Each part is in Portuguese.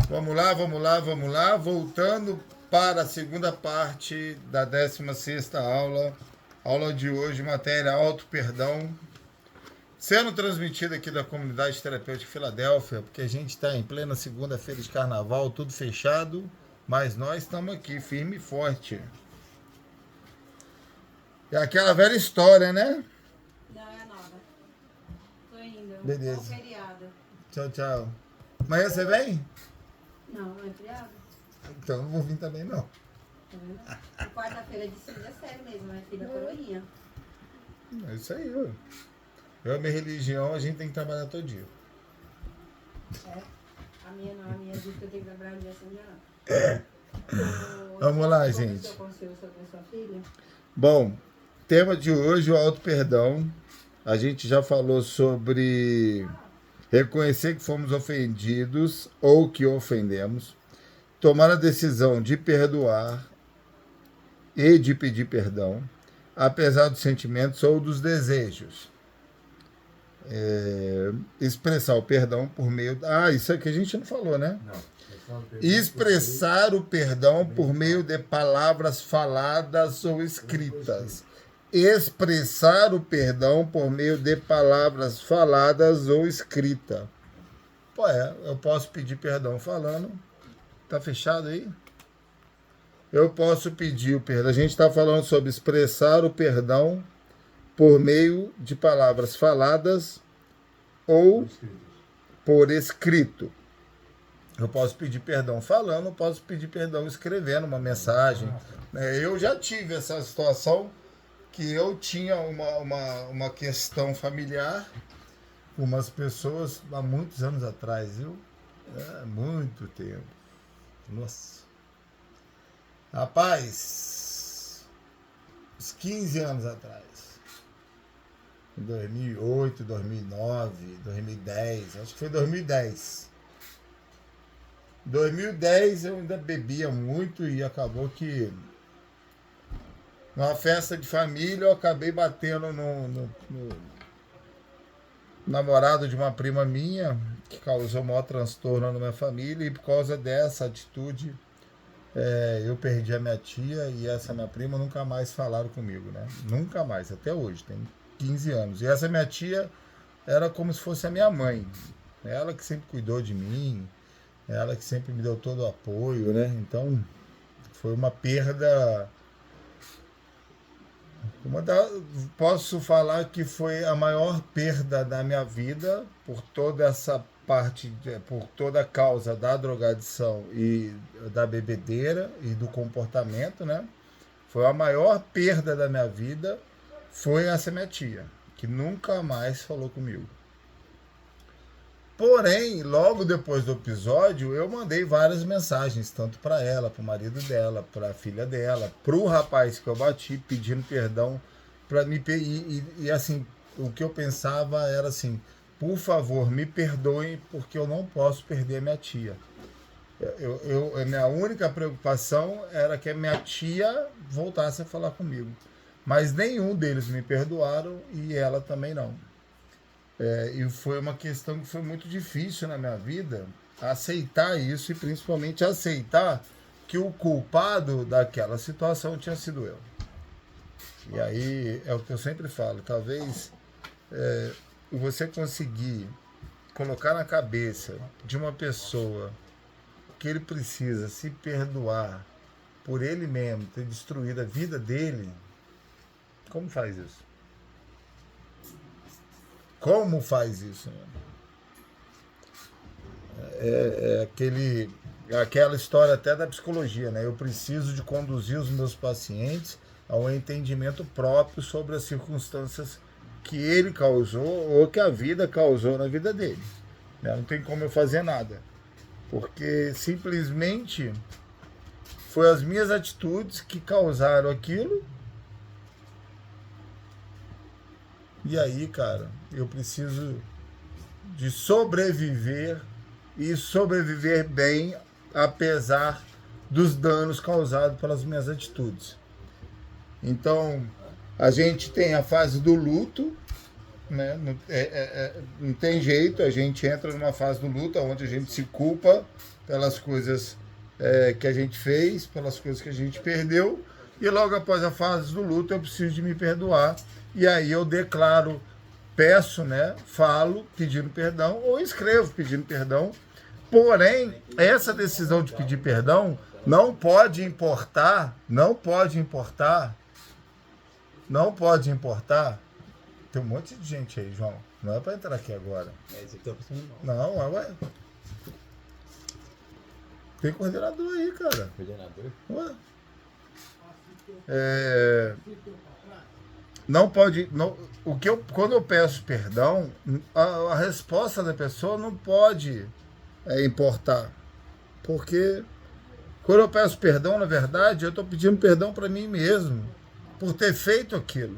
Vamos lá, vamos lá, vamos lá. Voltando para a segunda parte da 16ª aula. Aula de hoje, matéria Auto Perdão. Sendo transmitida aqui da Comunidade Terapêutica Filadélfia, porque a gente está em plena segunda-feira de carnaval, tudo fechado, mas nós estamos aqui, firme e forte. É aquela velha história, né? Não, é nova. Tô indo. Beleza. Bom feriado. Tchau, tchau. Amanhã você vem? Não, não é feriado. Então não vou vir também, não. Tá vendo? E quarta-feira de cinza é sério mesmo, né? Filha coroinha. É isso aí, ó. Eu, minha religião, a gente tem que trabalhar todo dia. É? A minha não, a minha diz que eu tenho que trabalhar um dia sem dia não. Vamos lá, Você gente. conversou sobre a sua filha? Bom, tema de hoje, o auto-perdão. A gente já falou sobre reconhecer que fomos ofendidos ou que ofendemos, tomar a decisão de perdoar e de pedir perdão, apesar dos sentimentos ou dos desejos. Expressar o perdão por meio... isso aqui a gente não falou, né? Não. Expressar o perdão por meio de palavras faladas ou escritas. Expressar o perdão por meio de palavras faladas ou escritas. Pô, eu posso pedir perdão falando. Tá fechado aí? Eu posso pedir o perdão. A gente está falando sobre expressar o perdão por meio de palavras faladas ou por escrito. Eu posso pedir perdão falando, eu posso pedir perdão escrevendo uma mensagem. Eu já tive essa situação que eu tinha uma questão familiar com umas pessoas há muitos anos atrás, viu? Muito tempo. Nossa. Rapaz, uns 15 anos atrás. Em 2008, 2009, 2010, acho que foi 2010. Em 2010 eu ainda bebia muito e acabou que numa festa de família eu acabei batendo no namorado de uma prima minha, que causou maior transtorno na minha família, e por causa dessa atitude eu perdi a minha tia e essa minha prima nunca mais falaram comigo, né? Nunca mais, até hoje, tem 15 anos. E essa minha tia era como se fosse a minha mãe. Ela que sempre cuidou de mim, ela que sempre me deu todo o apoio, né? Então, foi uma perda... Posso falar que foi a maior perda da minha vida por toda essa parte, por toda a causa da drogadição e da bebedeira e do comportamento, né? Foi a maior perda da minha vida, foi essa minha tia, que nunca mais falou comigo. Porém, logo depois do episódio, eu mandei várias mensagens, tanto para ela, para o marido dela, para a filha dela, para o rapaz que eu bati, pedindo perdão para me e assim, o que eu pensava era assim: por favor, me perdoem, porque eu não posso perder a minha tia. A minha única preocupação era que a minha tia voltasse a falar comigo. Mas nenhum deles me perdoaram e ela também não. E foi uma questão que foi muito difícil na minha vida, aceitar isso e principalmente aceitar que o culpado daquela situação tinha sido eu. E aí é o que eu sempre falo, talvez você conseguir colocar na cabeça de uma pessoa que ele precisa se perdoar por ele mesmo ter destruído a vida dele, como faz isso? Como faz isso? Aquela história até da psicologia, né? Eu preciso de conduzir os meus pacientes ao entendimento próprio sobre as circunstâncias que ele causou ou que a vida causou na vida dele. Não tem como eu fazer nada, porque simplesmente foi as minhas atitudes que causaram aquilo. E aí, cara, eu preciso de sobreviver e sobreviver bem, apesar dos danos causados pelas minhas atitudes. Então, a gente tem a fase do luto, né? Não tem jeito, a gente entra numa fase do luto onde a gente se culpa pelas coisas que a gente fez, pelas coisas que a gente perdeu, e logo após a fase do luto eu preciso de me perdoar, e aí eu declaro, peço, né? Falo pedindo perdão, ou escrevo pedindo perdão, porém, essa decisão de pedir perdão não pode importar, tem um monte de gente aí, João. Não é para entrar aqui agora. Não, ué. Tem coordenador aí, cara. Coordenador? Ué. Não pode. Não, quando eu peço perdão, a resposta da pessoa não pode importar. Porque quando eu peço perdão, na verdade, eu estou pedindo perdão para mim mesmo por ter feito aquilo.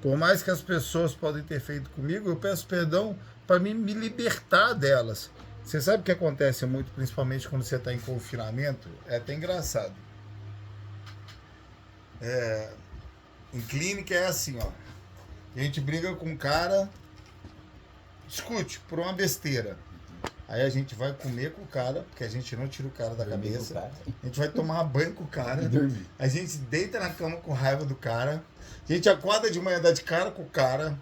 Por mais que as pessoas podem ter feito comigo, eu peço perdão para mim me libertar delas. Você sabe o que acontece muito, principalmente quando você está em confinamento? É até engraçado. Em clínica é assim, ó. A gente briga com um cara, discute por uma besteira. Aí a gente vai comer com o cara, porque a gente não tira o cara da cabeça. A gente vai tomar banho com o cara. A gente deita na cama com raiva do cara. A gente acorda de manhã, dá de cara com o cara.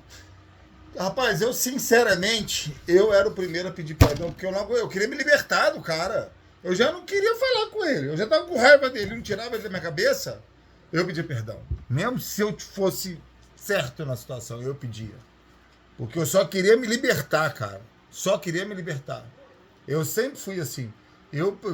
Rapaz, eu sinceramente, eu era o primeiro a pedir perdão, porque eu queria me libertar do cara. Eu já não queria falar com ele. Eu já tava com raiva dele, não tirava ele da minha cabeça. Eu pedi perdão. Mesmo se eu fosse certo na situação, eu pedia. Porque eu só queria me libertar, cara. Só queria me libertar. Eu sempre fui assim.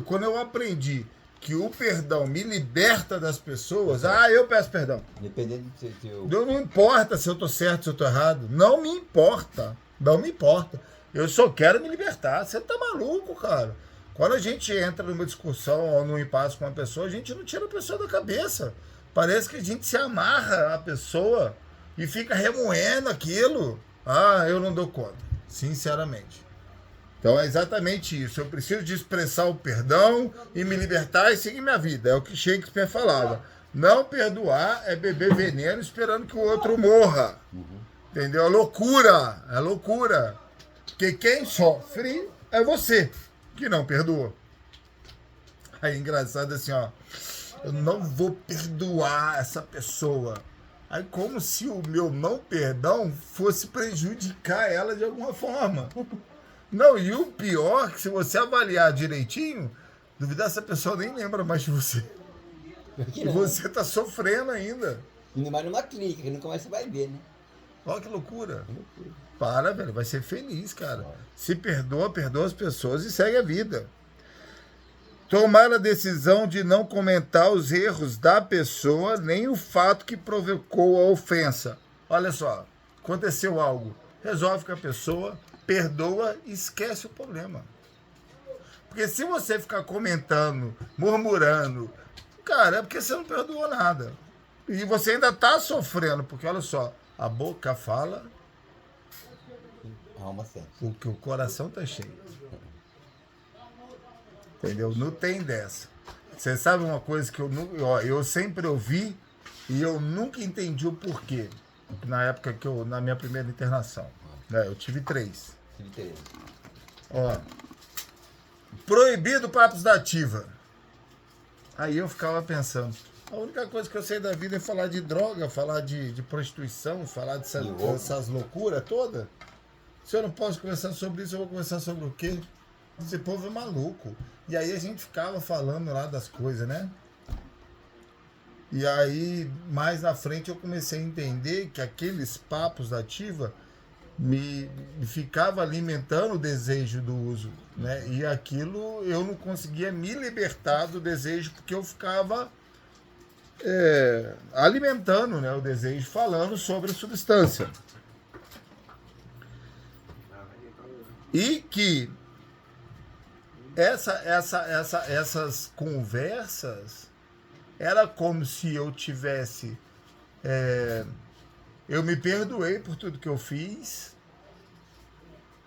Quando eu aprendi que o perdão me liberta das pessoas, eu peço perdão. Independente de se eu... Não importa se eu tô certo, se eu tô errado. Não me importa. Não me importa. Eu só quero me libertar. Você tá maluco, cara. Quando a gente entra numa discussão ou num impasse com uma pessoa, a gente não tira a pessoa da cabeça. Parece que a gente se amarra à pessoa e fica remoendo aquilo. Eu não dou conta. Sinceramente. Então é exatamente isso. Eu preciso de expressar o perdão e me libertar e seguir minha vida. É o que Shakespeare falava. Não perdoar é beber veneno esperando que o outro morra. Entendeu? É loucura. É loucura. Porque quem sofre é você que não perdoou. Aí engraçado assim, ó. Eu não vou perdoar essa pessoa. Aí como se o meu não perdão fosse prejudicar ela de alguma forma. Não, e o pior, que se você avaliar direitinho, duvidar essa pessoa nem lembra mais de você. E você tá sofrendo ainda. Ainda mais numa clínica, que nunca mais você vai ver, né? Olha que loucura. Para, velho, vai ser feliz, cara. Se perdoa as pessoas e segue a vida. Tomar a decisão de não comentar os erros da pessoa, nem o fato que provocou a ofensa. Olha só, aconteceu algo. Resolve com a pessoa, perdoa e esquece o problema. Porque se você ficar comentando, murmurando, cara, é porque você não perdoou nada. E você ainda está sofrendo, porque olha só, a boca fala, A alma sente. porque o coração tá cheio. Entendeu? Não tem dessa. Você sabe uma coisa que eu sempre ouvi e eu nunca entendi o porquê. Na época na minha primeira internação. Eu tive 3. Ó, proibido papos da ativa. Aí eu ficava pensando, a única coisa que eu sei da vida é falar de droga, falar de prostituição, falar dessas loucuras todas. Se eu não posso conversar sobre isso, eu vou conversar sobre o quê? Esse povo é maluco. E aí a gente ficava falando lá das coisas, né? E aí, mais na frente, eu comecei a entender que aqueles papos da ativa me ficava alimentando o desejo do uso, né? E aquilo eu não conseguia me libertar do desejo porque eu ficava alimentando, né, o desejo, falando sobre a substância. E que essas conversas era como se eu tivesse... eu me perdoei por tudo que eu fiz,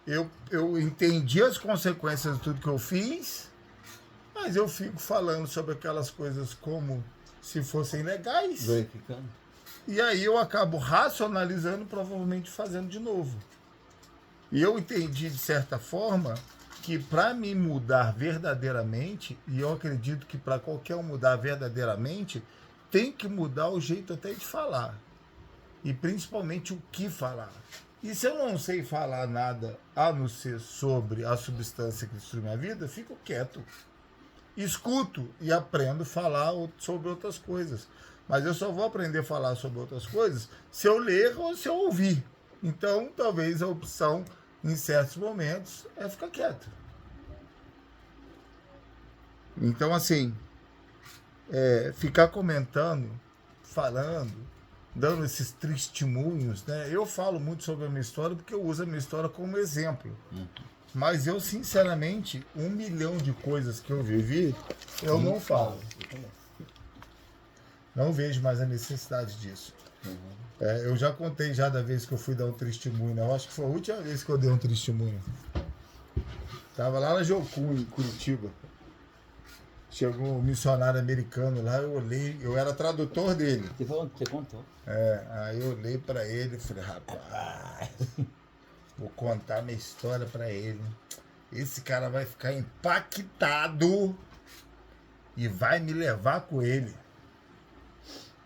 eu entendi as consequências de tudo que eu fiz, mas eu fico falando sobre aquelas coisas como se fossem legais. Glorificando. E aí eu acabo racionalizando, provavelmente fazendo de novo. E eu entendi, de certa forma, que para me mudar verdadeiramente, e eu acredito que para qualquer um mudar verdadeiramente, tem que mudar o jeito até de falar. E principalmente o que falar. E se eu não sei falar nada a não ser sobre a substância que destrui minha vida, fico quieto. Escuto e aprendo a falar sobre outras coisas. Mas eu só vou aprender a falar sobre outras coisas se eu ler ou se eu ouvir. Então, talvez a opção, em certos momentos, é ficar quieto. Então, assim, ficar comentando, falando, dando esses testemunhos, né? Eu falo muito sobre a minha história porque eu uso a minha história como exemplo. Mas eu, sinceramente, 1 milhão de coisas que eu vivi, eu não falo. Não vejo mais a necessidade disso. Eu já contei já da vez que eu fui dar um testemunho, né? Eu acho que foi a última vez que eu dei um testemunho. Tava lá na Jocum, em Curitiba. Chegou um missionário americano lá, eu olhei, eu era tradutor dele. Você contou. Aí eu olhei pra ele e falei, rapaz, vou contar minha história pra ele. Esse cara vai ficar impactado e vai me levar com ele.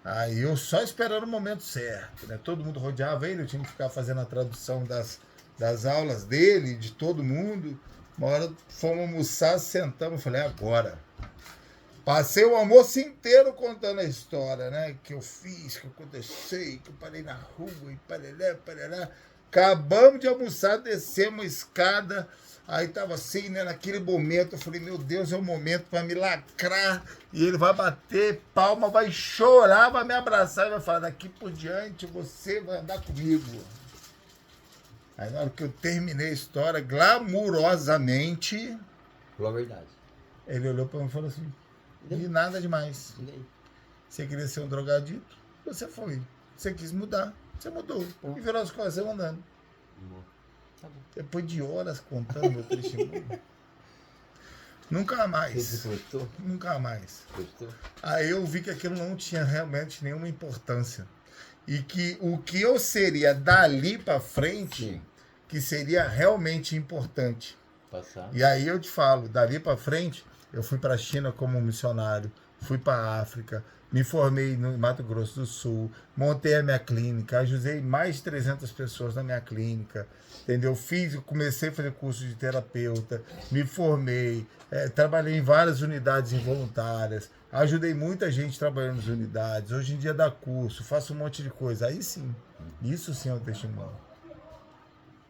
Aí eu só esperando o momento certo, né? Todo mundo rodeava ele, eu tinha que ficar fazendo a tradução das aulas dele, de todo mundo. Uma hora fomos almoçar, sentamos, falei, agora. Passei o almoço inteiro contando a história, né? Que eu fiz, que aconteceu, que eu parei na rua e parará. Acabamos de almoçar, descemos a escada. Aí tava assim, né? Naquele momento, eu falei, meu Deus, é o momento para me lacrar. E ele vai bater palma, vai chorar, vai me abraçar e vai falar, daqui por diante você vai andar comigo. Aí na hora que eu terminei a história, glamurosamente, Falou a verdade. ele olhou para mim e falou assim, e nada demais. E aí? Você queria ser um drogadito? Você foi. Você quis mudar? Você mudou. E virou as coisas andando. Tá bom. Depois de horas contando meu testemunho. Nunca mais. Você gostou? Nunca mais. Gostou? Aí eu vi que aquilo não tinha realmente nenhuma importância. E que o que eu seria dali para frente, Sim. que seria realmente importante. Passar. E aí eu te falo, dali para frente, eu fui para a China como missionário, fui para a África, me formei no Mato Grosso do Sul, montei a minha clínica, ajudei mais de 300 pessoas na minha clínica, entendeu? Comecei a fazer curso de terapeuta, me formei, trabalhei em várias unidades involuntárias, ajudei muita gente trabalhando nas unidades, hoje em dia dá curso, faço um monte de coisa. Aí sim, isso sim é um testemunho.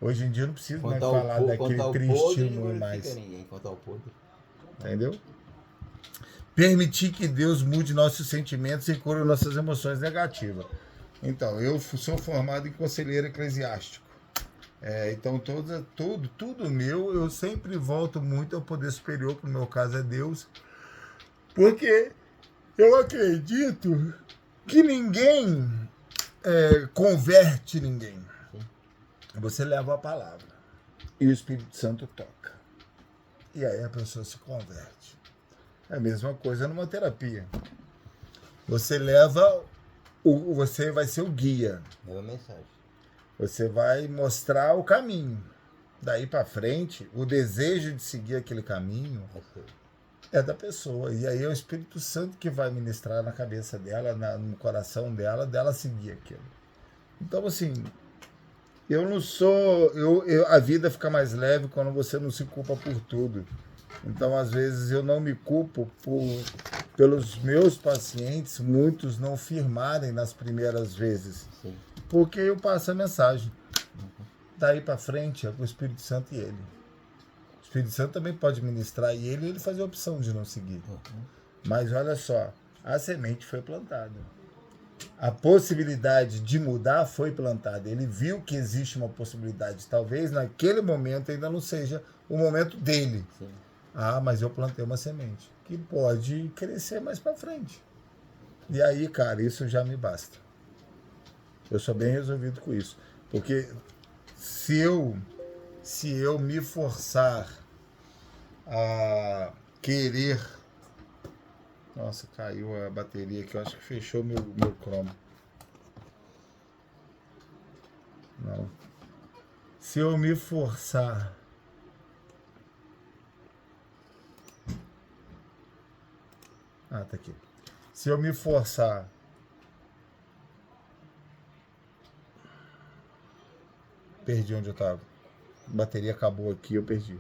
Hoje em dia eu não preciso mais falar daquele testemunho mais. Contar o podre. Entendeu? Permitir que Deus mude nossos sentimentos e cure nossas emoções negativas. Então, eu sou formado em conselheiro eclesiástico. Então, tudo meu, eu sempre volto muito ao poder superior, que no meu caso é Deus, porque eu acredito que ninguém converte ninguém. Você leva a palavra e o Espírito Santo toca. E aí a pessoa se converte. É a mesma coisa numa terapia. Você você vai ser o guia. Leva a mensagem. Você vai mostrar o caminho. Daí para frente, o desejo de seguir aquele caminho é da pessoa. E aí é o Espírito Santo que vai ministrar na cabeça dela, no coração dela seguir aquilo. Então, assim, eu não sou... a vida fica mais leve quando você não se culpa por tudo. Então, às vezes, eu não me culpo pelos meus pacientes, muitos não firmarem nas primeiras vezes. Sim. Porque eu passo a mensagem. Daí para frente, é o Espírito Santo e ele. O Espírito Santo também pode ministrar e ele faz a opção de não seguir. Mas olha só, a semente foi plantada. A possibilidade de mudar foi plantada. Ele viu que existe uma possibilidade. Talvez naquele momento ainda não seja o momento dele. Sim. Mas eu plantei uma semente que pode crescer mais para frente. E aí, cara, isso já me basta. Eu sou bem resolvido com isso. Porque se eu me forçar a querer... Nossa, caiu a bateria aqui. Eu acho que fechou meu cromo. Se eu me forçar... Ah, tá aqui. Se eu me forçar... Perdi onde eu tava. A bateria acabou aqui, eu perdi.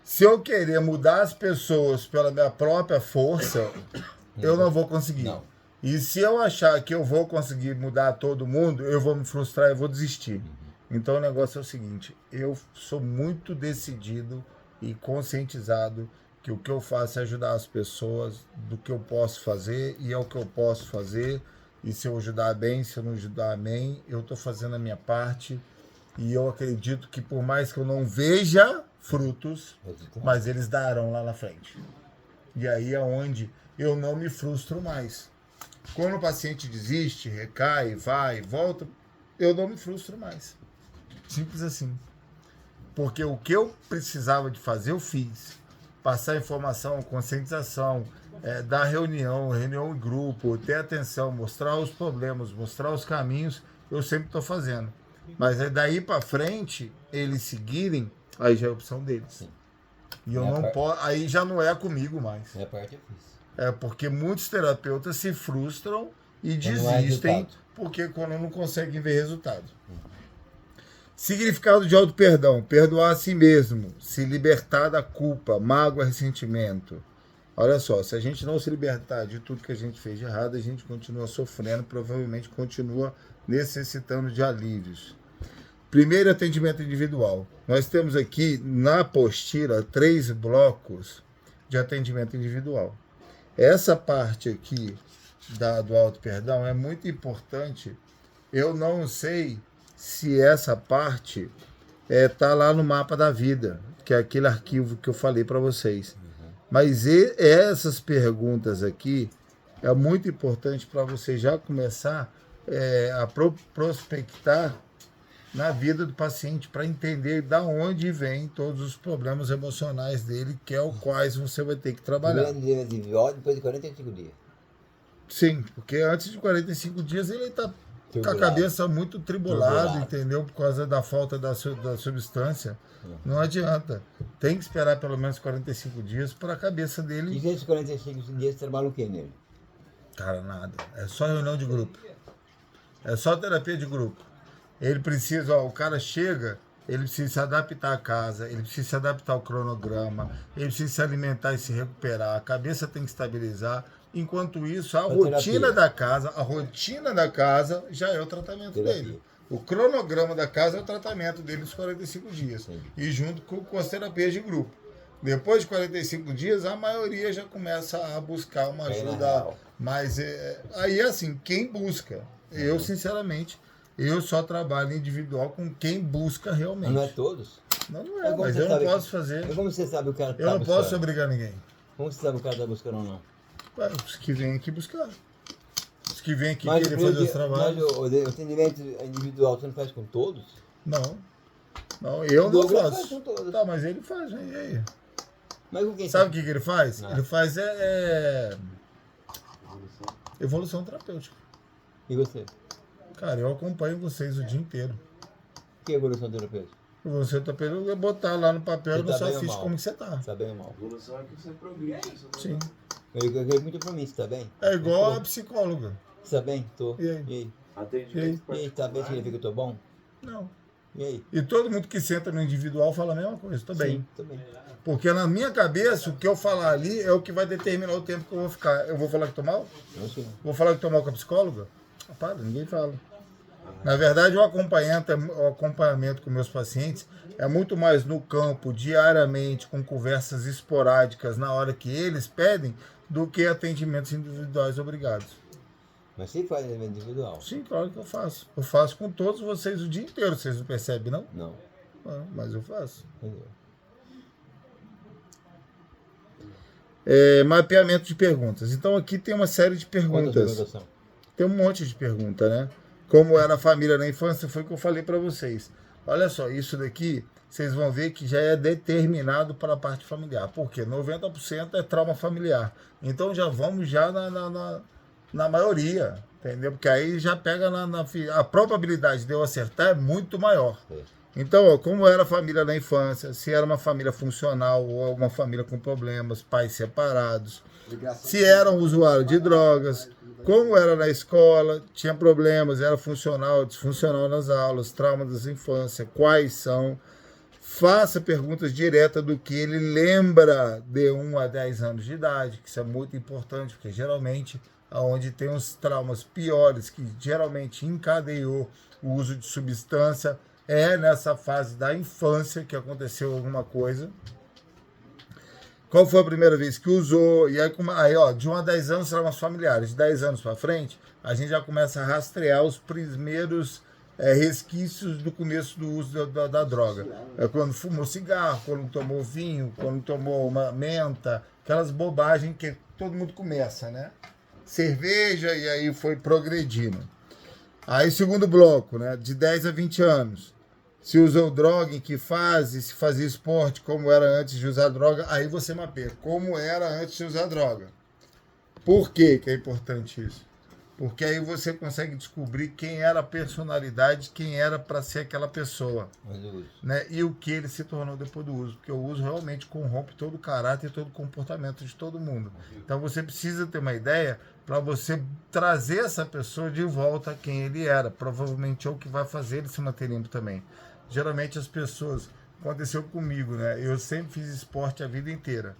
Se eu querer mudar as pessoas pela minha própria força, eu não vou conseguir. Não. E se eu achar que eu vou conseguir mudar todo mundo, eu vou me frustrar e vou desistir. Então o negócio é o seguinte, eu sou muito decidido e conscientizado que o que eu faço é ajudar as pessoas do que eu posso fazer, e é o que eu posso fazer. E se eu ajudar bem, se eu não ajudar bem, eu estou fazendo a minha parte. E eu acredito que por mais que eu não veja frutos, mas eles darão lá na frente. E aí é onde eu não me frustro mais. Quando o paciente desiste, recai, vai, volta, eu não me frustro mais. Simples assim. Porque o que eu precisava de fazer, eu fiz. Passar informação, conscientização, dar reunião em grupo, ter atenção, mostrar os problemas, mostrar os caminhos, eu sempre estou fazendo. Mas daí para frente, eles seguirem, aí já é opção deles. Sim. E eu não posso, aí já não é comigo mais. Minha parte eu fiz. É porque muitos terapeutas se frustram e Quando não há desistem resultado. porque quando não conseguem ver resultado. Significado de auto-perdão: perdoar a si mesmo, se libertar da culpa, mágoa, ressentimento. Olha só, se a gente não se libertar de tudo que a gente fez de errado, a gente continua sofrendo, provavelmente continua necessitando de alívios. Primeiro, atendimento individual. Nós temos aqui na apostila 3 blocos de atendimento individual. Essa parte aqui do auto-perdão é muito importante. Eu não sei se essa parte está lá no mapa da vida, que é aquele arquivo que eu falei para vocês. Mas essas perguntas aqui é muito importante para você já começar a prospectar na vida do paciente, para entender da onde vem todos os problemas emocionais dele, que é o quais você vai ter que trabalhar. Primeiro dia individual, depois de 45 dias. Sim, porque antes de 45 dias ele está com a cabeça muito tribulada, entendeu? Por causa da falta da substância. Não adianta. Tem que esperar pelo menos 45 dias para a cabeça dele... E nesses 45 dias você trabalha o que nele? Cara, nada. É só reunião de grupo. É só terapia de grupo. Ele precisa, o cara chega, ele precisa se adaptar à casa, ele precisa se adaptar ao cronograma, ele precisa se alimentar e se recuperar, a cabeça tem que estabilizar. Enquanto isso, a rotina da casa já é o tratamento dele. O cronograma da casa é o tratamento dele nos 45 dias. Sim. E junto com as terapias de grupo. Depois de 45 dias, a maioria já começa a buscar uma ajuda. Mas aí, assim, quem busca? Eu, sinceramente, eu só trabalho individual com quem busca realmente. Mas não é todos? Não é, mas eu não posso fazer. Mas como você sabe o cara tá Eu não buscando? posso obrigar ninguém. Como você sabe o cara está buscando ou não? Os que vêm aqui buscar. Os que vêm aqui querer fazer os trabalhos. Mas o atendimento individual você não faz com todos? Não. Não, eu não faço. Faz com todos. Tá, mas ele faz, né? E aí? Mas com quem Sabe o que ele faz? Não. Ele faz evolução terapêutica. E você? Cara, eu acompanho vocês o dia inteiro. O que é evolução terapêutica? Você tá pedindo botar lá no papel Você no tá seu bem ou ficha mal? como que você tá. Tá bem ou mal? Evolução é que você progride. Sim. Eu pergunto pra mim, você tá bem? É igual Tô. a psicóloga. Você tá bem? Tô. E aí? E aí? Atendimento E aí, tá bem? Significa que eu tô bom? Não. E aí? E todo mundo que senta no individual fala a mesma coisa, tô bem. Sim, tô bem. Porque na minha cabeça, o que eu falar ali é o que vai determinar o tempo que eu vou ficar. Eu vou falar que tô mal? Eu acho que não. Vou falar que tô mal com a psicóloga? Ah, para, ninguém fala. Na verdade, o acompanhamento com meus pacientes é muito mais no campo, diariamente, com conversas esporádicas na hora que eles pedem, do que atendimentos individuais obrigados. Mas você faz atendimento individual? Sim, claro que eu faço. Eu faço com todos vocês o dia inteiro, vocês não percebem, não? Não. Ah, mas eu faço. Entendeu? Mapeamento de perguntas. Então aqui tem uma série de Quantas perguntas. perguntas são? Tem um monte de pergunta, né? Como era a família na infância, foi o que eu falei para vocês. Olha só, isso daqui, vocês vão ver que já é determinado para a parte familiar. Por quê? 90% é trauma familiar. Então já vamos na maioria. Entendeu? Porque aí já pega a probabilidade de eu acertar é muito maior. É. Então, ó, como era a família na infância, se era uma família funcional ou uma família com problemas, pais separados, se era um usuário de drogas, como era na escola, tinha problemas, era funcional, disfuncional nas aulas, traumas da infância, quais são. Faça perguntas diretas do que ele lembra de 1 a 10 anos de idade, que isso é muito importante, porque geralmente onde tem os traumas piores, que geralmente encadeou o uso de substância, é nessa fase da infância que aconteceu alguma coisa. Qual foi a primeira vez que usou? E aí, ó, de 1 a 10 anos serão os familiares. De 10 anos para frente, a gente já começa a rastrear os primeiros resquícios do começo do uso da droga. É quando fumou cigarro, quando tomou vinho, quando tomou uma menta, aquelas bobagens que todo mundo começa, né? Cerveja, e aí foi progredindo. Aí, segundo bloco, né? De 10 a 20 anos. Se usou droga, em que fase, se fazia esporte, como era antes de usar droga, aí você mapeia como era antes de usar droga. Por que é importante isso? Porque aí você consegue descobrir quem era a personalidade, quem era para ser aquela pessoa, né? E o que ele se tornou depois do uso. Porque o uso realmente corrompe todo o caráter e todo o comportamento de todo mundo. Então você precisa ter uma ideia para você trazer essa pessoa de volta a quem ele era. Provavelmente é o que vai fazer ele se manter limpo também. Geralmente as pessoas... Aconteceu comigo, né? Eu sempre fiz esporte a vida inteira.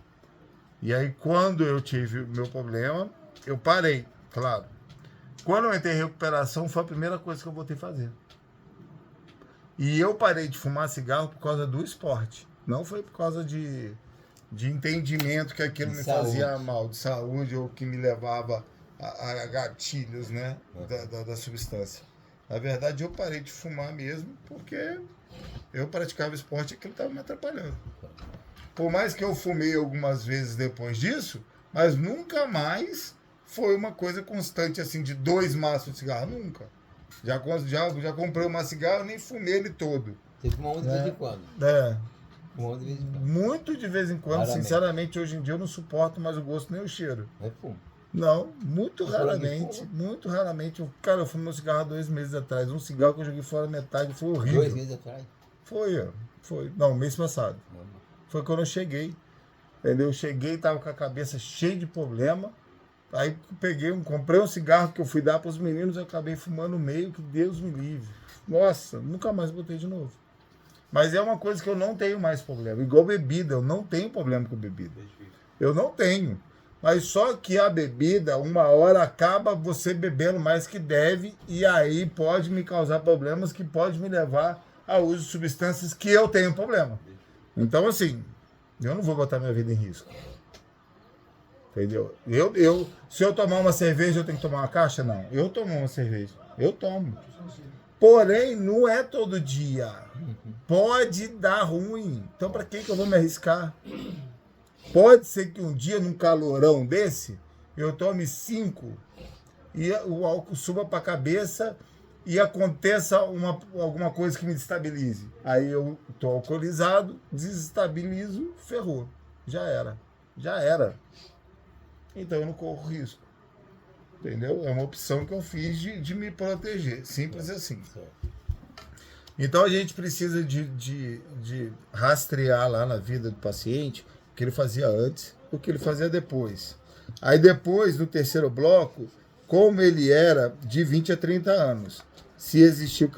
E aí quando eu tive o meu problema, eu parei, claro. Quando eu entrei em recuperação, foi a primeira coisa que eu voltei a fazer. E eu parei de fumar cigarro por causa do esporte. Não foi por causa de entendimento que aquilo me fazia mal, de saúde, ou que me levava a gatilhos, né, da substância. Na verdade, eu parei de fumar mesmo porque eu praticava esporte e aquilo estava me atrapalhando. Por mais que eu fumei algumas vezes depois disso, mas nunca mais... foi uma coisa constante, assim, de 2 maços de cigarro. Nunca. Já comprei um cigarro e nem fumei ele todo. Você fuma um de vez em quando? É. Fuma um de vez em quando. Muito de vez em quando. Raramente. Sinceramente, hoje em dia eu não suporto mais o gosto nem o cheiro. Mas fumo. Não, muito Tá falando de raramente. fumo? Muito raramente. Cara, eu fumei um cigarro há 2 meses atrás. Um cigarro que eu joguei fora metade, foi horrível. 2 meses atrás? Foi. Não, mês passado. Foi quando eu cheguei. Entendeu? Eu cheguei, tava com a cabeça cheia de problema. Aí comprei um cigarro que eu fui dar para os meninos, eu acabei fumando meio, que Deus me livre. Nossa, nunca mais botei de novo. Mas é uma coisa que eu não tenho mais problema. Igual bebida, eu não tenho problema com bebida. Eu não tenho. Mas só que a bebida, uma hora acaba você bebendo mais que deve, e aí pode me causar problemas que pode me levar ao uso de substâncias que eu tenho problema. Então, assim, eu não vou botar minha vida em risco. Entendeu? Se eu tomar uma cerveja, eu tenho que tomar uma caixa? Não. Eu tomo uma cerveja. Eu tomo. Porém, não é todo dia. Pode dar ruim. Então, para que eu vou me arriscar? Pode ser que um dia, num calorão desse, eu tome 5 e o álcool suba para a cabeça e aconteça alguma coisa que me destabilize. Aí eu estou alcoolizado, desestabilizo, ferrou. Já era. Então eu não corro risco. Entendeu? É uma opção que eu fiz de me proteger. Simples assim. Então a gente precisa de rastrear lá na vida do paciente o que ele fazia antes, o que ele fazia depois. Aí depois, no terceiro bloco, como ele era de 20 a 30 anos. Se existiu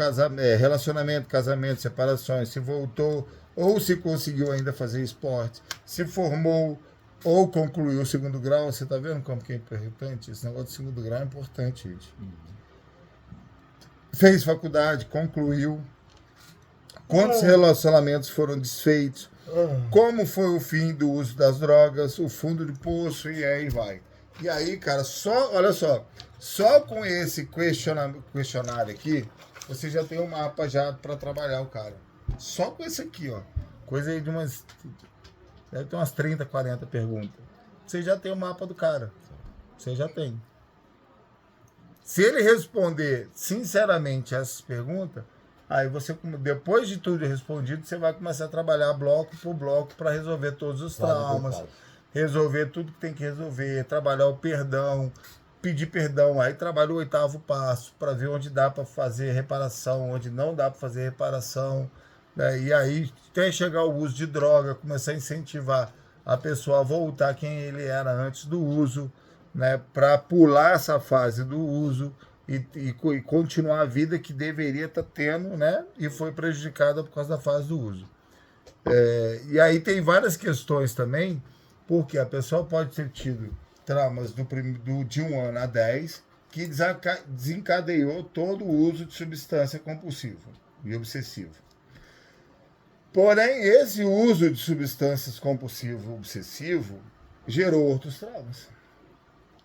relacionamento, casamento, separações, se voltou ou se conseguiu ainda fazer esporte, se formou ou concluiu o 2º grau. Você está vendo como que é importante? Esse negócio do 2º grau é importante, gente. Fez faculdade, concluiu. Quantos relacionamentos foram desfeitos? Como foi o fim do uso das drogas, o fundo de poço, e aí vai. E aí, cara, olha só com esse questionário aqui, você já tem um mapa já para trabalhar o cara. Só com esse aqui, ó. Coisa aí de deve ter umas 30, 40 perguntas. Você já tem o mapa do cara. Você já tem. Se ele responder sinceramente essas perguntas, aí você, depois de tudo respondido, você vai começar a trabalhar bloco por bloco para resolver todos os traumas, resolver tudo que tem que resolver, trabalhar o perdão, pedir perdão, aí trabalho o 8º passo para ver onde dá para fazer reparação, onde não dá para fazer reparação, né? E aí até chegar ao uso de droga, começar a incentivar a pessoa a voltar quem ele era antes do uso, né? Para pular essa fase do uso e continuar a vida que deveria estar tendo, né? E foi prejudicada por causa da fase do uso. E aí tem várias questões também, porque a pessoa pode ter tido traumas de 1 ano a 10, que desencadeou todo o uso de substância compulsiva e obsessiva. Porém, esse uso de substâncias compulsivo e obsessivo gerou outros traumas,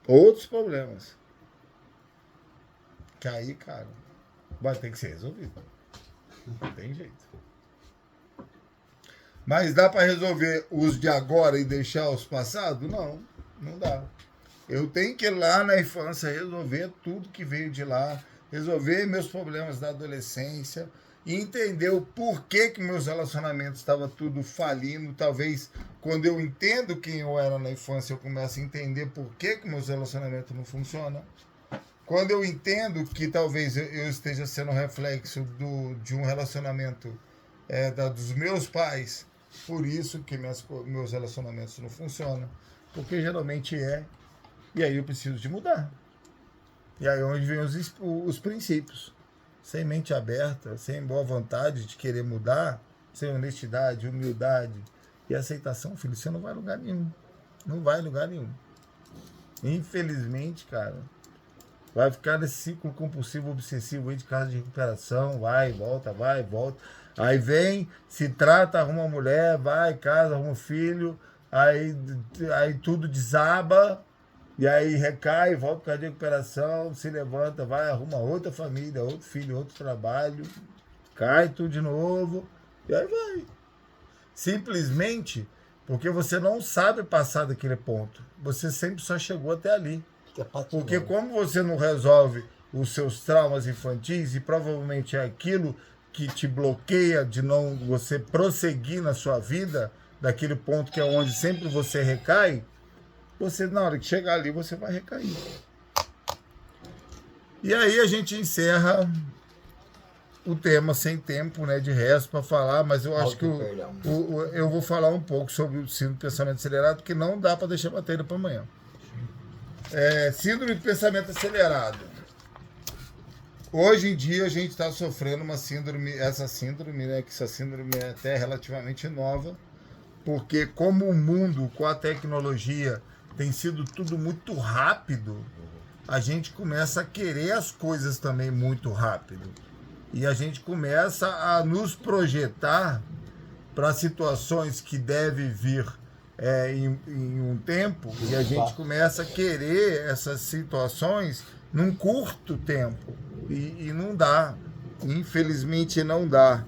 outros problemas. Que aí, cara, vai ter que ser resolvido. Não tem jeito. Mas dá para resolver os de agora e deixar os passados? Não, não dá. Eu tenho que ir lá na infância resolver tudo que veio de lá, resolver meus problemas da adolescência e entender o porquê que meus relacionamentos estavam tudo falindo. Talvez quando eu entendo quem eu era na infância, eu começo a entender por que meus relacionamentos não funcionam. Quando eu entendo que talvez eu esteja sendo reflexo de um relacionamento dos meus pais, por isso que meus relacionamentos não funcionam, porque geralmente e aí eu preciso de mudar. E aí é onde vem os princípios. Sem mente aberta, sem boa vontade de querer mudar, sem honestidade, humildade e aceitação, filho, você não vai a lugar nenhum. Não vai a lugar nenhum. Infelizmente, cara, vai ficar nesse ciclo compulsivo, obsessivo aí de casa de recuperação, vai, volta. Aí vem, se trata, arruma uma mulher, vai, casa, arruma um filho, aí tudo desaba, e aí recai, volta para casa de recuperação, se levanta, vai, arruma outra família, outro filho, outro trabalho, cai tudo de novo, e aí vai. Simplesmente porque você não sabe passar daquele ponto. Você sempre só chegou até ali. Porque como você não resolve os seus traumas infantis, e provavelmente é aquilo que te bloqueia de não você prosseguir na sua vida, daquele ponto que é onde sempre você recai, você, na hora que chegar ali, você vai recair. E aí a gente encerra o tema sem tempo, né, de resto para falar, mas eu acho que eu vou falar um pouco sobre o síndrome de pensamento acelerado, que não dá para deixar matéria para amanhã. Síndrome de pensamento acelerado. Hoje em dia a gente está sofrendo essa síndrome, né, que essa síndrome é até relativamente nova, porque como o mundo com a tecnologia tem sido tudo muito rápido, a gente começa a querer as coisas também muito rápido. E a gente começa a nos projetar para situações que devem vir em um tempo, e a gente começa a querer essas situações num curto tempo. E não dá. Infelizmente não dá.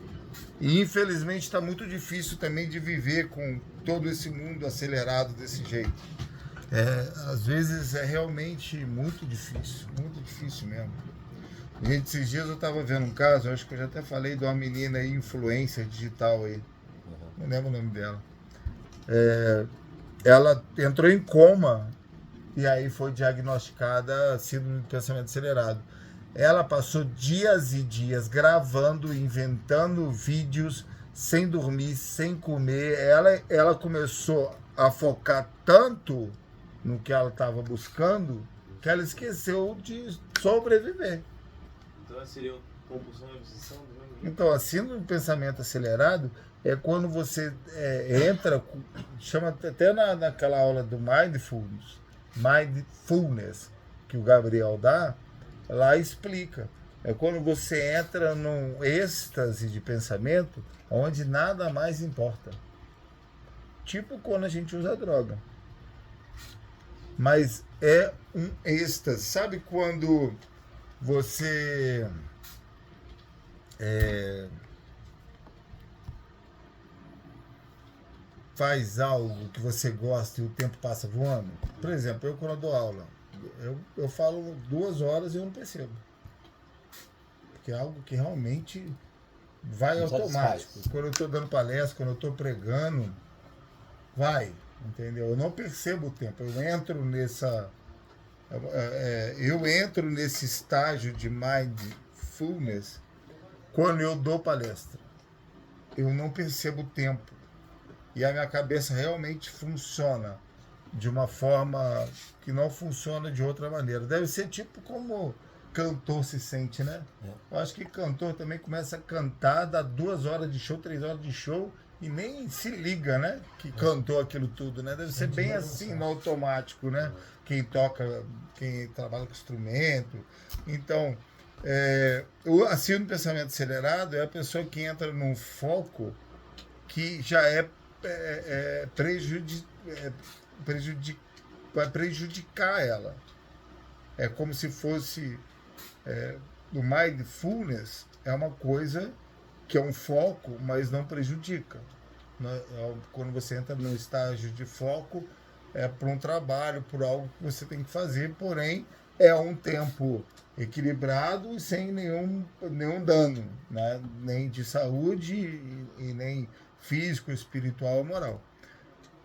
E infelizmente está muito difícil também de viver com todo esse mundo acelerado desse jeito. Às vezes é realmente muito difícil mesmo. Gente, esses dias eu estava vendo um caso, acho que eu já até falei de uma menina aí, influencer digital aí, não lembro o nome dela. Ela entrou em coma e aí foi diagnosticada síndrome de pensamento acelerado. Ela passou dias e dias gravando, inventando vídeos, sem dormir, sem comer. Ela começou a focar tanto no que ela estava buscando que ela esqueceu de sobreviver. Então seria compulsão e obsessão? Então, a síndrome do pensamento acelerado é quando você entra, chama até naquela aula do mindfulness, que o Gabriel dá, lá explica. É quando você entra num êxtase de pensamento onde nada mais importa. Tipo quando a gente usa droga. Mas é um êxtase. Sabe quando você faz algo que você gosta e o tempo passa voando? Por exemplo, eu quando eu dou aula, eu falo 2 horas e eu não percebo. Porque é algo que realmente vai automático. Quando eu estou dando palestra, quando eu estou pregando, vai, entendeu? Eu não percebo o tempo. Eu entro Eu entro nesse estágio de mindfulness quando eu dou palestra. Eu não percebo o tempo. E a minha cabeça realmente funciona de uma forma que não funciona de outra maneira. Deve ser tipo como cantor se sente, né? Eu acho que cantor também começa a cantar, dá 2 horas de show, 3 horas de show e nem se liga, né? Que cantou aquilo tudo, né? Deve ser bem assim, no automático, né? Quem toca, quem trabalha com instrumento. Então, a síndrome do pensamento acelerado é a pessoa que entra num foco que já vai prejudicar ela. É como se fosse o mindfulness é uma coisa que é um foco, mas não prejudica. Quando você entra no estágio de foco, é para um trabalho, por algo que você tem que fazer, porém é um tempo equilibrado e sem nenhum dano, né? Nem de saúde e nem físico, espiritual ou moral.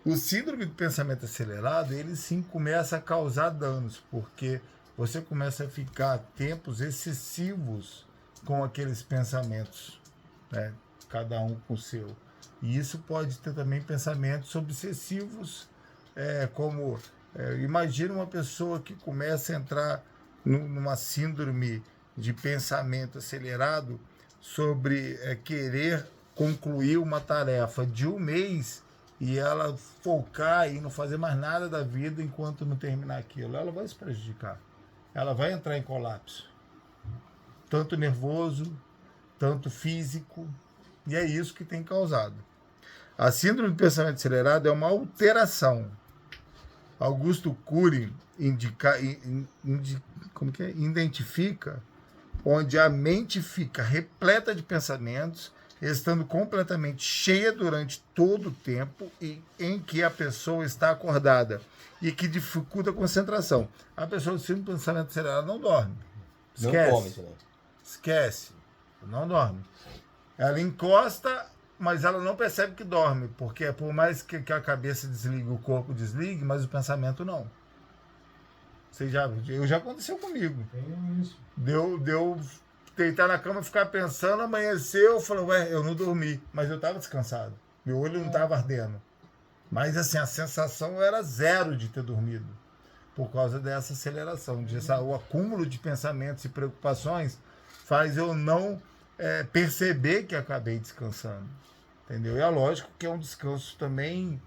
O síndrome do pensamento acelerado, ele sim começa a causar danos, porque você começa a ficar tempos excessivos com aqueles pensamentos, né? Cada um com o seu. E isso pode ter também pensamentos obsessivos, imagina uma pessoa que começa a entrar numa síndrome de pensamento acelerado sobre querer concluir uma tarefa de um mês e ela focar e não fazer mais nada da vida enquanto não terminar aquilo. Ela vai se prejudicar. Ela vai entrar em colapso. Tanto nervoso, tanto físico. E é isso que tem causado. A síndrome do pensamento acelerado é uma alteração. Augusto Cury identifica onde a mente fica repleta de pensamentos, estando completamente cheia durante todo o tempo e em que a pessoa está acordada e que dificulta a concentração. A pessoa sem pensamento acelerado não dorme. Esquece. Não come, né? Esquece. Não dorme. Ela encosta, mas ela não percebe que dorme, porque por mais que a cabeça desligue, o corpo desligue, mas o pensamento não. Já aconteceu comigo. Deu deitar na cama, ficar pensando, amanheceu, eu falei, eu não dormi, mas eu estava descansado. Meu olho não estava ardendo. Mas assim, a sensação era zero de ter dormido, por causa dessa aceleração. O acúmulo de pensamentos e preocupações faz eu não perceber que acabei descansando. Entendeu? E é lógico que é um descanso também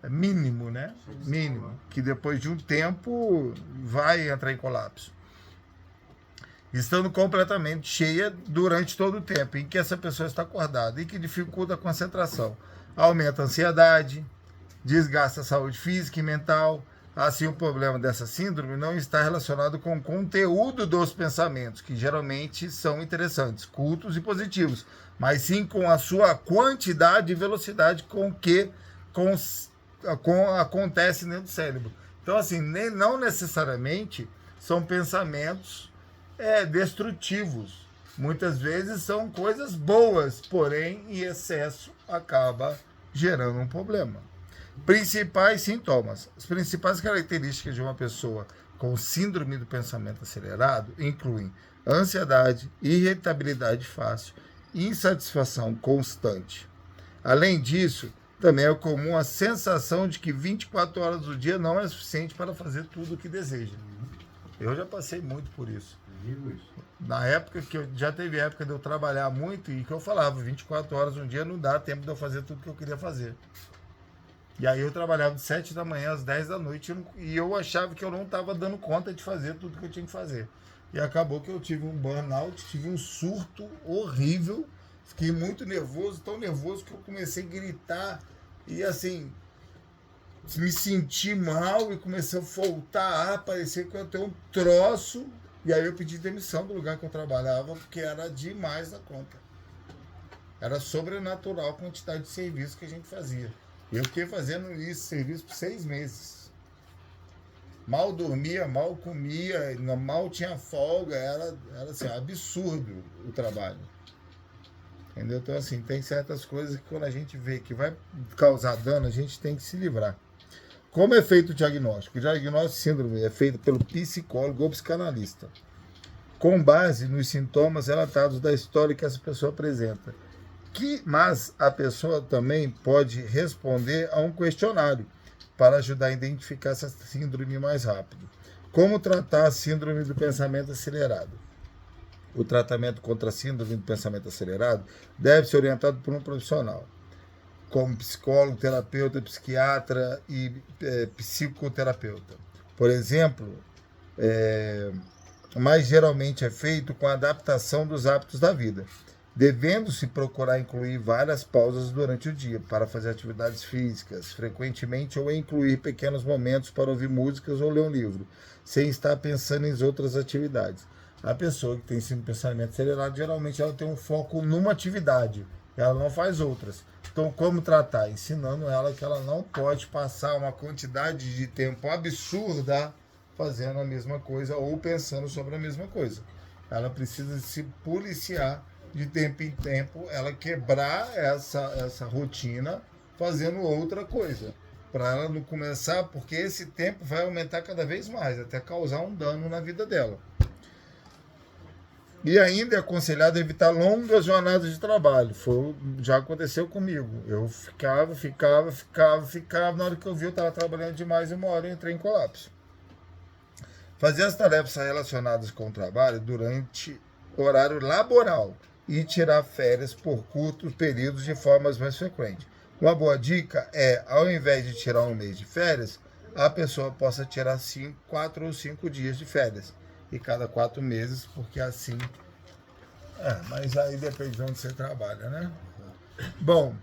mínimo, né? Mínimo, que depois de um tempo vai entrar em colapso. Estando completamente cheia durante todo o tempo em que essa pessoa está acordada e que dificulta a concentração. Aumenta a ansiedade, desgasta a saúde física e mental. Assim, o problema dessa síndrome não está relacionado com o conteúdo dos pensamentos, que geralmente são interessantes, cultos e positivos, mas sim com a sua quantidade e velocidade com que acontece dentro do cérebro. Então, assim, não necessariamente são pensamentos destrutivos. Muitas vezes são coisas boas, porém, em excesso acaba gerando um problema. Principais sintomas. As principais características de uma pessoa com síndrome do pensamento acelerado incluem ansiedade, irritabilidade fácil, insatisfação constante. Além disso, também é comum a sensação de que 24 horas do dia não é suficiente para fazer tudo o que deseja. Eu já passei muito por isso. Na época já teve época de eu trabalhar muito e que eu falava, 24 horas um dia não dá tempo de eu fazer tudo que eu queria fazer. E aí eu trabalhava de 7 da manhã às 10 da noite e eu achava que eu não estava dando conta de fazer tudo que eu tinha que fazer. E acabou que eu tive um burnout, tive um surto horrível, fiquei muito nervoso, tão nervoso que eu comecei a gritar e assim, me senti mal e comecei a faltar ar, parecia que eu ia ter um troço. E aí eu pedi demissão do lugar que eu trabalhava, porque era demais da conta. Era sobrenatural a quantidade de serviço que a gente fazia. Eu fiquei fazendo esse serviço por 6 meses. Mal dormia, mal comia, mal tinha folga, era assim, absurdo o trabalho. Entendeu? Então, assim, tem certas coisas que quando a gente vê que vai causar dano, a gente tem que se livrar. Como é feito o diagnóstico? O diagnóstico de síndrome é feito pelo psicólogo ou psicanalista, com base nos sintomas relatados da história que essa pessoa apresenta. Mas a pessoa também pode responder a um questionário para ajudar a identificar essa síndrome mais rápido. Como tratar a síndrome do pensamento acelerado? O tratamento contra a síndrome do pensamento acelerado deve ser orientado por um profissional, como psicólogo, terapeuta, psiquiatra e psicoterapeuta. Por exemplo, mas geralmente é feito com a adaptação dos hábitos da vida, devendo-se procurar incluir várias pausas durante o dia para fazer atividades físicas, frequentemente, ou incluir pequenos momentos para ouvir músicas ou ler um livro, sem estar pensando em outras atividades. A pessoa que tem síndrome de pensamento acelerado, geralmente ela tem um foco numa atividade, ela não faz outras. Então, como tratar? Ensinando ela que ela não pode passar uma quantidade de tempo absurda fazendo a mesma coisa ou pensando sobre a mesma coisa. Ela precisa se policiar de tempo em tempo, ela quebrar essa rotina fazendo outra coisa. Para ela não começar, porque esse tempo vai aumentar cada vez mais, até causar um dano na vida dela. E ainda é aconselhado evitar longas jornadas de trabalho. Já aconteceu comigo. Eu ficava. Na hora que eu vi, eu estava trabalhando demais, uma hora eu entrei em colapso. Fazer as tarefas relacionadas com o trabalho durante o horário laboral e tirar férias por curtos períodos de formas mais frequentes. Uma boa dica é, ao invés de tirar um mês de férias, a pessoa possa tirar 4 ou 5 dias de férias. E cada 4 meses, porque assim... mas aí depende de onde você trabalha, né? Bom,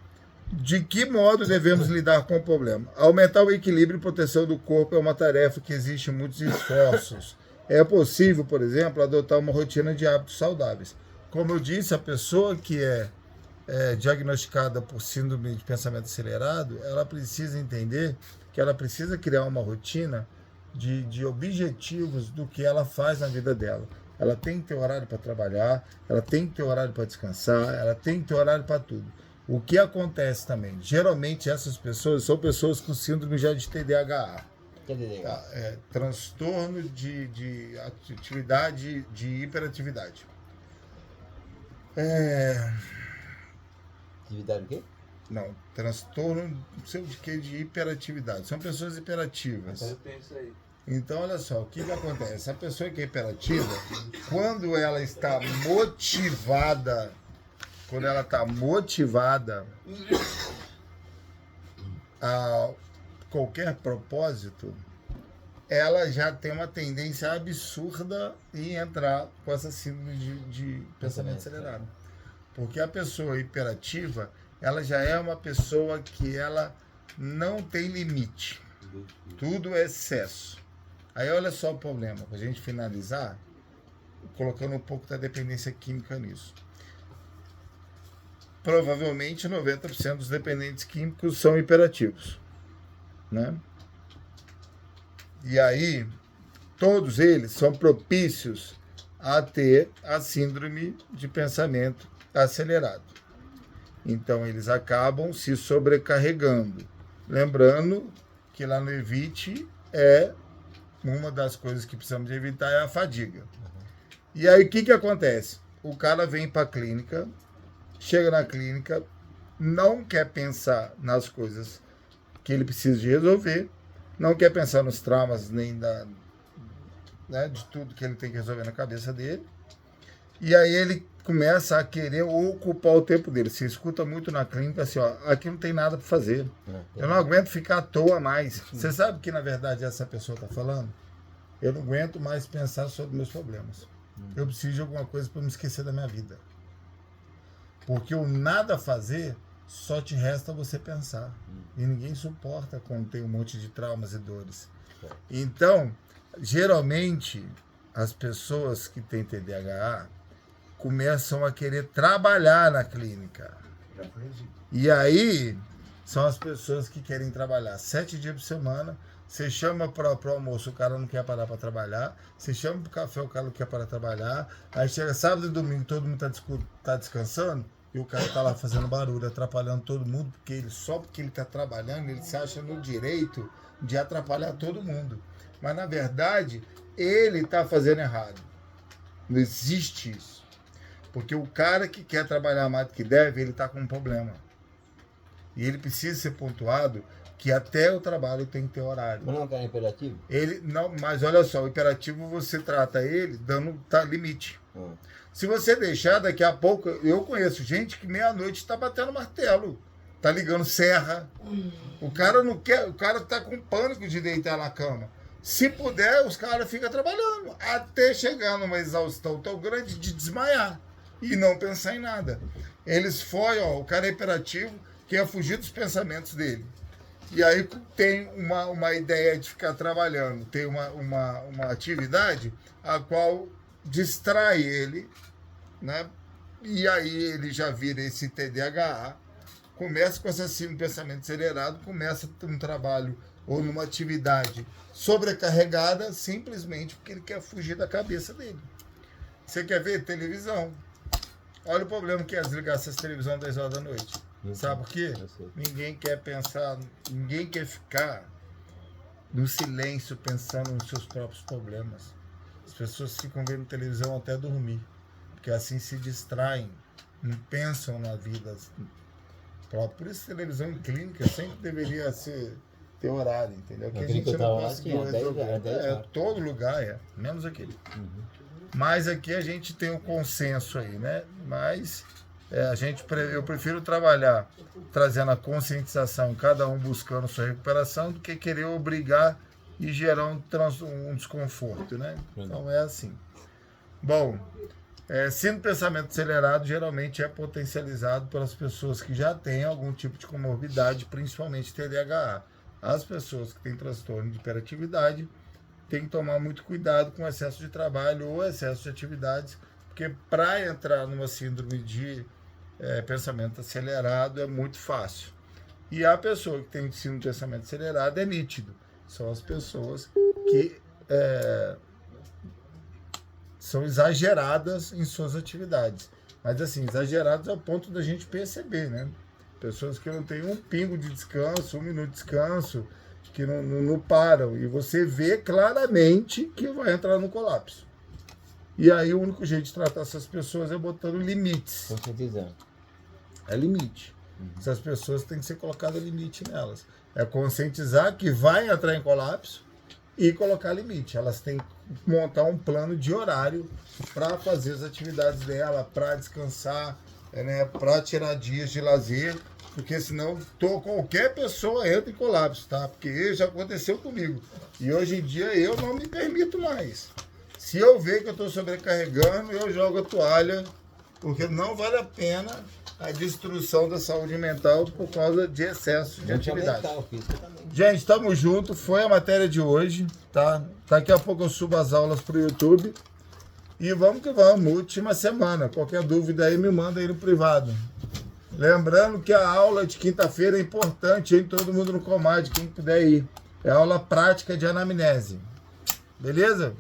de que modo devemos lidar com o problema? Aumentar o equilíbrio e proteção do corpo é uma tarefa que exige muitos esforços. É possível, por exemplo, adotar uma rotina de hábitos saudáveis. Como eu disse, a pessoa que é diagnosticada por síndrome de pensamento acelerado, ela precisa entender que ela precisa criar uma rotina de objetivos do que ela faz na vida dela. Ela tem que ter horário para trabalhar, ela tem que ter horário para descansar, ela tem que ter horário para tudo. O que acontece também? Geralmente essas pessoas são pessoas com síndrome já de TDAH. Transtorno de atividade, de hiperatividade. Atividade o quê? Não, transtorno, não sei de que, de hiperatividade. São pessoas hiperativas. Eu tenho isso aí. Então, olha só, o que acontece? A pessoa que é hiperativa, quando ela está motivada, a qualquer propósito, ela já tem uma tendência absurda em entrar com essa síndrome de pensamento acelerado. Porque a pessoa hiperativa, ela já é uma pessoa que ela não tem limite. Tudo é excesso. Aí olha só o problema, para a gente finalizar, colocando um pouco da dependência química nisso. Provavelmente 90% dos dependentes químicos são hiperativos, né? E aí, todos eles são propícios a ter a síndrome de pensamento acelerado. Então, eles acabam se sobrecarregando. Lembrando que lá no Evite uma das coisas que precisamos de evitar é a fadiga. E aí, o que acontece? O cara vem para a clínica, chega na clínica, não quer pensar nas coisas que ele precisa de resolver, não quer pensar nos traumas nem de tudo que ele tem que resolver na cabeça dele. E aí ele começa a querer ocupar o tempo dele. Se escuta muito na clínica assim, ó, aqui não tem nada para fazer. Eu não aguento ficar à toa mais. Você sabe que, na verdade, essa pessoa está falando? Eu não aguento mais pensar sobre meus problemas. Eu preciso de alguma coisa para me esquecer da minha vida. Porque o nada fazer só te resta você pensar. E ninguém suporta quando tem um monte de traumas e dores. Então, geralmente, as pessoas que têm TDAH começam a querer trabalhar na clínica. E aí, são as pessoas que querem trabalhar 7 dias por semana. Você chama para o almoço, o cara não quer parar para trabalhar. Você chama para o café, o cara não quer parar para trabalhar. Aí chega sábado e domingo, todo mundo tá descansando. E o cara está lá fazendo barulho, atrapalhando todo mundo, porque ele está trabalhando, ele se acha no direito de atrapalhar todo mundo. Mas, na verdade, ele está fazendo errado. Não existe isso. Porque o cara que quer trabalhar mais do que deve, ele está com um problema. E ele precisa ser pontuado que até o trabalho tem que ter horário. Mas não é um cara imperativo? Ele, não, mas olha só, o imperativo você trata ele dando limite. Se você deixar, daqui a pouco, eu conheço gente que meia-noite está batendo martelo, está ligando serra. O cara não quer, o cara está com pânico de deitar na cama. Se puder, os caras ficam trabalhando, até chegar numa exaustão tão grande de desmaiar e não pensar em nada. Eles fogem, ó, o cara é imperativo, quer fugir dos pensamentos dele. E aí tem uma ideia de ficar trabalhando, tem uma atividade a qual distrai ele, né? E aí ele já vira esse TDAH, começa com esse pensamento acelerado, começa um trabalho ou numa atividade sobrecarregada, simplesmente porque ele quer fugir da cabeça dele. Você quer ver televisão? Olha o problema que é desligar essas televisões 10 horas da noite. Sabe por quê? Ninguém quer pensar, ninguém quer ficar no silêncio pensando nos seus próprios problemas. As pessoas ficam vendo televisão até dormir, porque assim se distraem, não pensam na vida própria. Por isso televisão em clínica sempre deveria ter horário, entendeu? Que a gente não conseguiu resolver. Todo lugar menos aquele. Mas aqui a gente tem um consenso aí, né? Mas eu prefiro trabalhar trazendo a conscientização, cada um buscando sua recuperação, do que querer obrigar e gerar um desconforto, né? Então é assim. Bom, sendo pensamento acelerado, geralmente é potencializado pelas pessoas que já têm algum tipo de comorbidade, principalmente TDAH. As pessoas que têm transtorno de hiperatividade têm que tomar muito cuidado com excesso de trabalho ou excesso de atividades, porque para entrar numa síndrome de pensamento acelerado é muito fácil. E a pessoa que tem síndrome de pensamento acelerado é nítido. São as pessoas que são exageradas em suas atividades. Mas assim, exageradas ao ponto da gente perceber, né? Pessoas que não têm um pingo de descanso, 1 minuto de descanso, que não param. E você vê claramente que vai entrar no colapso. E aí o único jeito de tratar essas pessoas é botando limites. Conscientizando. É limite. Essas pessoas têm que ser colocado limite nelas. É conscientizar que vai entrar em colapso e colocar limite. Elas têm que montar um plano de horário para fazer as atividades dela, para descansar, né, para tirar dias de lazer, porque senão qualquer pessoa entra em colapso, tá? Porque já aconteceu comigo. E hoje em dia eu não me permito mais. Se eu ver que eu estou sobrecarregando, eu jogo a toalha, porque não vale a pena a destruição da saúde mental por causa de excesso de atividade. Gente, estamos juntos. Foi a matéria de hoje, tá? Daqui a pouco eu subo as aulas para o YouTube. E vamos que vamos, última semana. Qualquer dúvida aí, me manda aí no privado. Lembrando que a aula de quinta-feira é importante, hein? Todo mundo no Comad, quem puder ir. É aula prática de anamnese. Beleza?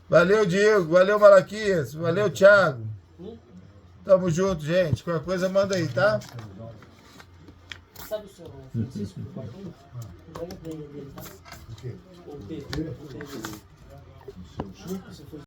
Valeu, Diego. Valeu, Malaquias. Valeu, Thiago. Tamo junto, gente. Qualquer coisa, manda aí, tá? Sabe o senhor Francisco? Pega a dele, tá? O quê? O Pedro.